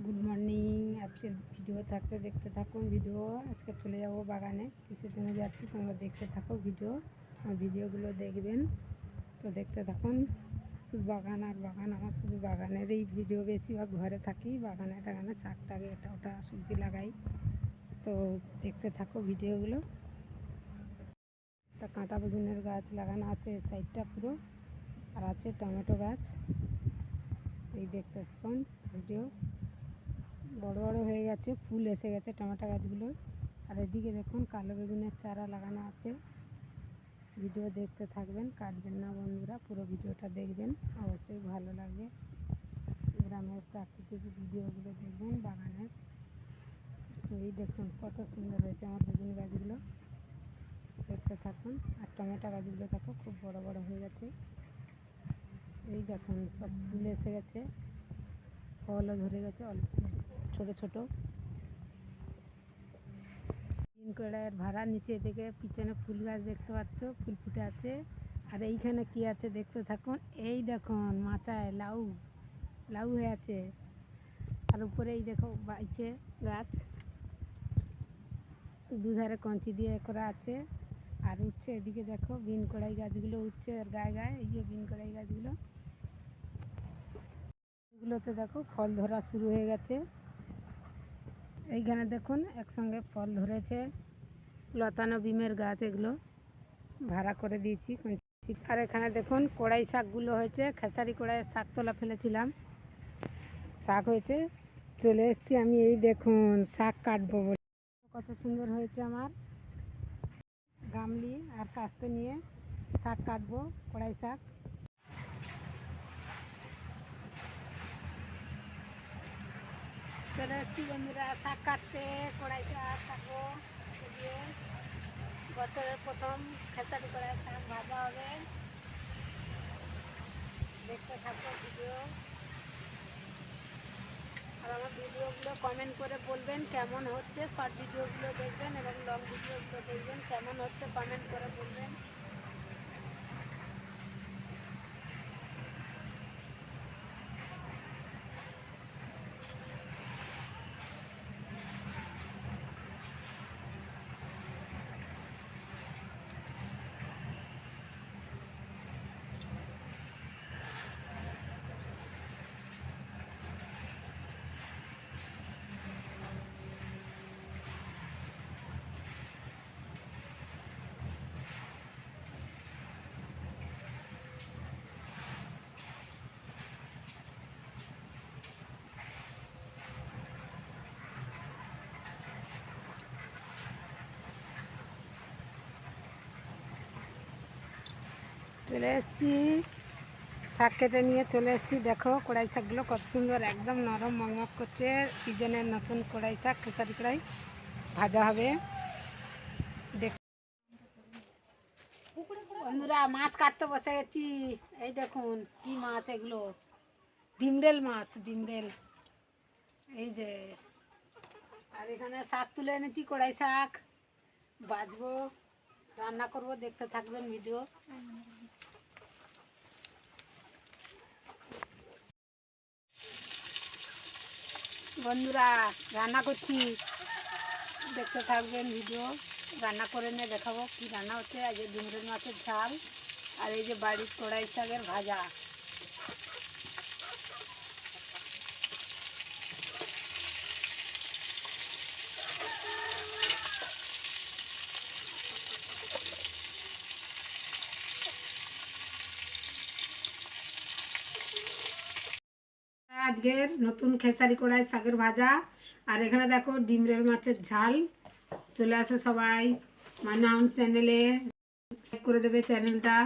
Good morning. আজকের video থাকতে দেখতে থাকুন ভিডিও। আজকে চলে যাব বাগানে, কিসের জন্য যাচ্ছি তোমরা দেখতে থাকো ভিডিও। ভিডিওগুলো দেখবেন তো দেখতে থাকুন। শুধু বাগান আর বাগান, আমার শুধু বাগানের এই ভিডিও। বেশিরভাগ ঘরে থাকি, বাগানে টাগানে শাক টাক এটা ওটা সবজি লাগাই, তো দেখতে থাকো ভিডিওগুলো। তা কাঁটা বেগুনের গাছ লাগানো আছে সাইডটা পুরো, আর আছে টমেটো গাছ। এই দেখতে থাকুন ভিডিও। বড় বড় হয়ে গেছে, ফুল এসে গেছে টমেটো গাছগুলো। আর এদিকে দেখুন কালো বেগুনের চারা লাগানো আছে। ভিডিও দেখতে থাকবেন, কাটবেন না বন্ধুরা, পুরো ভিডিওটা দেখবেন, অবশ্যই ভালো লাগবে। গ্রামের প্রাকৃতিক ভিডিওগুলো দেখবেন বাগানের। এই দেখুন কত সুন্দর হয়েছে আমার বেগুন গাছগুলো, দেখতে থাকুন। আর টমেটো গাছগুলো দেখো খুব বড় বড় হয়ে গেছে। এই দেখুন সব ফুল এসে গেছে, ফলও ধরে গেছে অল্প ছোট ছোট। তিন কড়াইয়ের ভাড়া। নিচে থেকে পিছনে ফুল গাছ দেখতে পাচ্ছ, ফুল ফুটে আছে। আর এইখানে কি আছে দেখতে থাকুন। এই দেখুন মাচায় লাউ, লাউ হয়ে আছে। আর উপরে এই দেখো বাইছে গাছ, দুধারে কঞ্চি দিয়ে করা আছে। আর উঠছে এদিকে দেখো বিন কড়াই গাছগুলো উঠছে আর গায়ে গায়ে। এই যে বিন কড়াই গাছগুলো, এগুলোতে দেখো ফল ধরা শুরু হয়ে গেছে। এইখানে দেখুন একসঙ্গে ফল ধরেছে। লতানো বিমের গাছ, এগুলো ভাড়া করে দিয়েছি। আর এখানে দেখুন কড়াই শাকগুলো হয়েছে, খেসারি কড়াইয়ের শাক তোলা ফেলেছিলাম, শাক হয়েছে। চলে এসেছি আমি, এই দেখুন শাক কাটবো বলে। কত সুন্দর হয়েছে আমার গামলি আর কাস্তে নিয়ে শাক কাটবো, কড়াই শাক। চলে এসেছি বন্ধুরা শাক কাটতে, কড়াই শাক কাটবো। বছরের প্রথম খেসারি কড়াই শাক ভাজা হবে, দেখতে থাকবো ভিডিও। আর আমার ভিডিওগুলো কমেন্ট করে বলবেন কেমন হচ্ছে। শর্ট ভিডিওগুলো দেখবেন এবং লং ভিডিওগুলো দেখবেন, কেমন হচ্ছে কমেন্ট করে বলবেন। চলে এসেছি শাক কেটে নিয়ে চলে এসেছি। দেখো কড়াই শাকগুলো কত সুন্দর, একদম নরম মগমগ করছে। সিজনের নতুন কড়াই শাক, খেসারি কড়াই ভাজা হবে। দেখ বন্ধুরা মাছ কাটতে বসে গেছি। এই দেখুন কি মাছ এগুলো, ডিমরেল মাছ, ডিমরেল। এই যে, আর এখানে শাক তুলে এনেছি, কড়াই শাক ভাজবো, রান্না করব, দেখতে থাকবেন ভিডিও। বন্ধুরা রান্না করছি, দেখতে থাকবেন ভিডিও। রান্না করে নিয়ে দেখাবো কি রান্না হচ্ছে। আজ ডিমরেল মাছের ঝাল, আর এই যে বাড়ির কড়াই শাকের ভাজা। আজকের নতুন খেসারি কড়াই শাকের ভাজা। আর এখানে দেখো ডিমরেল মাছের ঝাল। চলে আসো সবাই মানাউন চ্যানেলে, সাবস্ক্রাইব করে দেবে চ্যানেলটা।